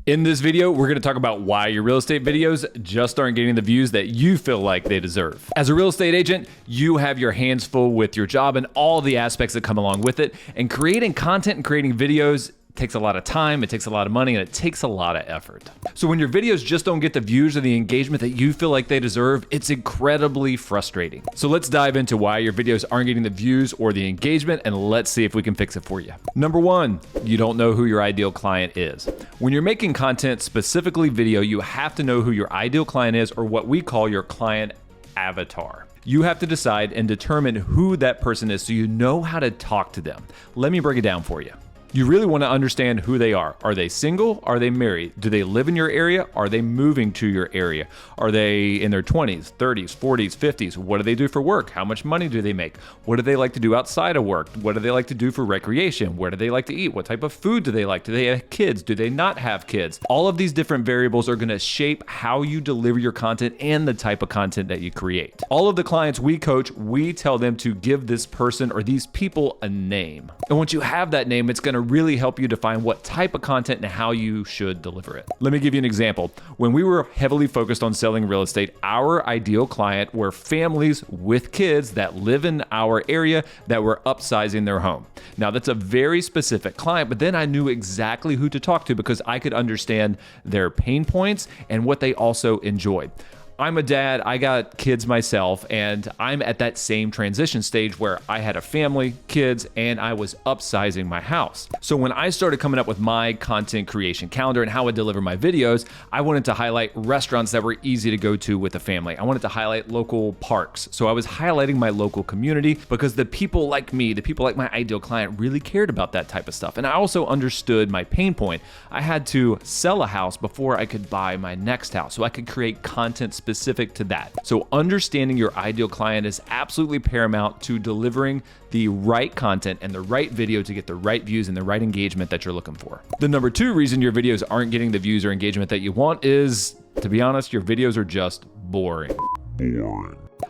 In this video, we're going to talk about why your real estate videos just aren't getting the views that you feel like they deserve. As a real estate agent, you have your hands full with your job and all the aspects that come along with it. And creating content and creating videos takes a lot of time, it takes a lot of money, and it takes a lot of effort. So when your videos just don't get the views or the engagement that you feel like they deserve, it's incredibly frustrating. So let's dive into why your videos aren't getting the views or the engagement, and let's see if we can fix it for you. Number one, you don't know who your ideal client is. When you're making content, specifically video, you have to know who your ideal client is, or what we call your client avatar. You have to decide and determine who that person is so you know how to talk to them. Let me break it down for you. You really want to understand who they are. Are they single? Are they married? Do they live in your area? Are they moving to your area? Are they in their 20s, 30s, 40s, 50s? What do they do for work? How much money do they make? What do they like to do outside of work? What do they like to do for recreation? Where do they like to eat? What type of food do they like? Do they have kids? Do they not have kids? All of these different variables are going to shape how you deliver your content and the type of content that you create. All of the clients we coach, we tell them to give this person or these people a name. And once you have that name, it's going to really help you define what type of content and how you should deliver it. Let me give you an example. When we were heavily focused on selling real estate, our ideal client were families with kids that live in our area that were upsizing their home. Now that's a very specific client, but then I knew exactly who to talk to because I could understand their pain points and what they also enjoyed. I'm a dad, I got kids myself, and I'm at that same transition stage where I had a family, kids, and I was upsizing my house. So when I started coming up with my content creation calendar and how I deliver my videos, I wanted to highlight restaurants that were easy to go to with a family. I wanted to highlight local parks. So I was highlighting my local community because the people like me, the people like my ideal client really cared about that type of stuff. And I also understood my pain point. I had to sell a house before I could buy my next house, so I could create content specific to that. So understanding your ideal client is absolutely paramount to delivering the right content and the right video to get the right views and the right engagement that you're looking for. The number two reason your videos aren't getting the views or engagement that you want is, to be honest, your videos are just boring.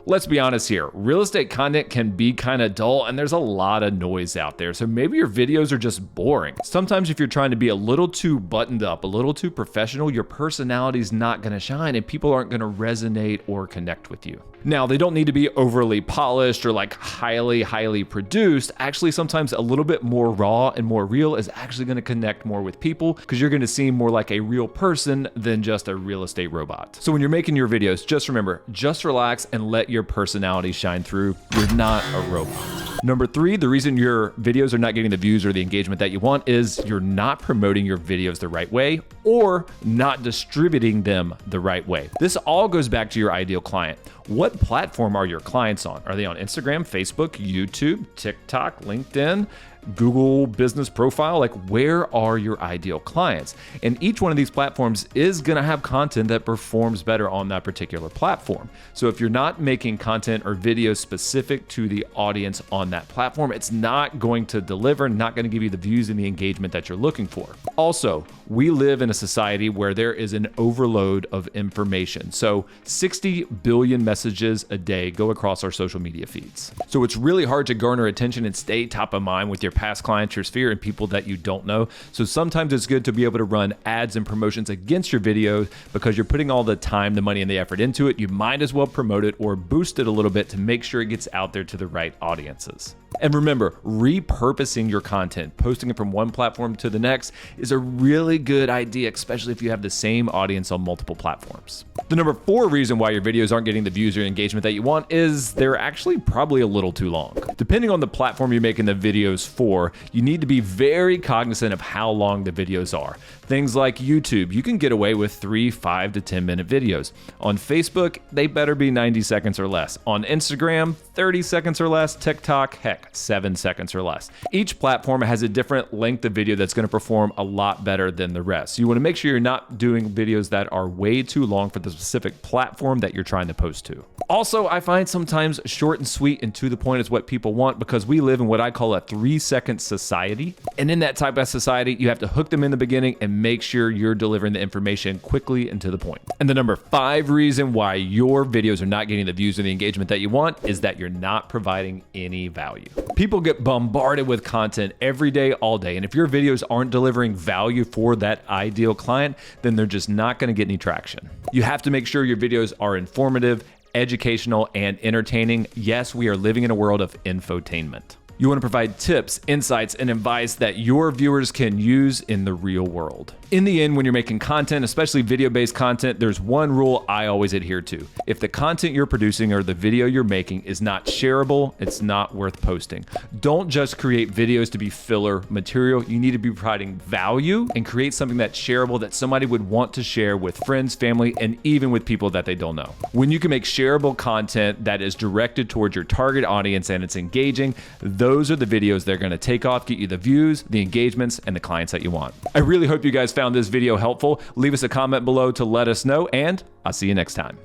Let's be honest here, real estate content can be kind of dull and there's a lot of noise out there. So maybe your videos are just boring. Sometimes if you're trying to be a little too buttoned up, a little too professional, your personality is not going to shine and people aren't going to resonate or connect with you. Now, they don't need to be overly polished or like highly produced. Actually, sometimes a little bit more raw and more real is actually going to connect more with people because you're going to seem more like a real person than just a real estate robot. So when you're making your videos, just remember, just relax and let your personality shine through. You're not a robot. Number three, the reason your videos are not getting the views or the engagement that you want is you're not promoting your videos the right way or not distributing them the right way. This all goes back to your ideal client. What platform are your clients on? Are they on Instagram, Facebook, YouTube, TikTok, LinkedIn, Google business profile? Like, where are your ideal clients? And each one of these platforms is going to have content that performs better on that particular platform. So if you're not making content or videos specific to the audience on that platform, it's not going to deliver, not going to give you the views and the engagement that you're looking for. Also, we live in a society where there is an overload of information. So 60 billion messages a day go across our social media feeds. So it's really hard to garner attention and stay top of mind with your past clients, your sphere, and people that you don't know. So sometimes it's good to be able to run ads and promotions against your videos because you're putting all the time, the money, and the effort into it. You might as well promote it or boost it a little bit to make sure it gets out there to the right audiences. And remember, repurposing your content, posting it from one platform to the next is a really good idea, especially if you have the same audience on multiple platforms. The number four reason why your videos aren't getting the views or engagement that you want is they're actually probably a little too long. Depending on the platform you're making the videos for, you need to be very cognizant of how long the videos are. Things like YouTube, you can get away with 3, 5 to 10 minute videos. On Facebook, they better be 90 seconds or less. On Instagram, 30 seconds or less. TikTok, heck, 7 seconds or less. Each platform has a different length of video that's going to perform a lot better than the rest. So you want to make sure you're not doing videos that are way too long for the specific platform that you're trying to post to. Also, I find sometimes short and sweet and to the point is what people want because we live in what I call a 3-second society. And in that type of society, you have to hook them in the beginning and make sure you're delivering the information quickly and to the point. And the number 5 reason why your videos are not getting the views or the engagement that you want is that you're not providing any value. People get bombarded with content every day, all day. And if your videos aren't delivering value for that ideal client, then they're just not going to get any traction. You have to make sure your videos are informative, educational, and entertaining. Yes, we are living in a world of infotainment. You want to provide tips, insights, and advice that your viewers can use in the real world. In the end, when you're making content, especially video-based content, there's one rule I always adhere to. If the content you're producing or the video you're making is not shareable, it's not worth posting. Don't just create videos to be filler material. You need to be providing value and create something that's shareable that somebody would want to share with friends, family, and even with people that they don't know. When you can make shareable content that is directed towards your target audience and it's engaging, those are the videos that are going to take off, get you the views, the engagements, and the clients that you want. I really hope you guys found this video helpful. Leave us a comment below to let us know, and I'll see you next time.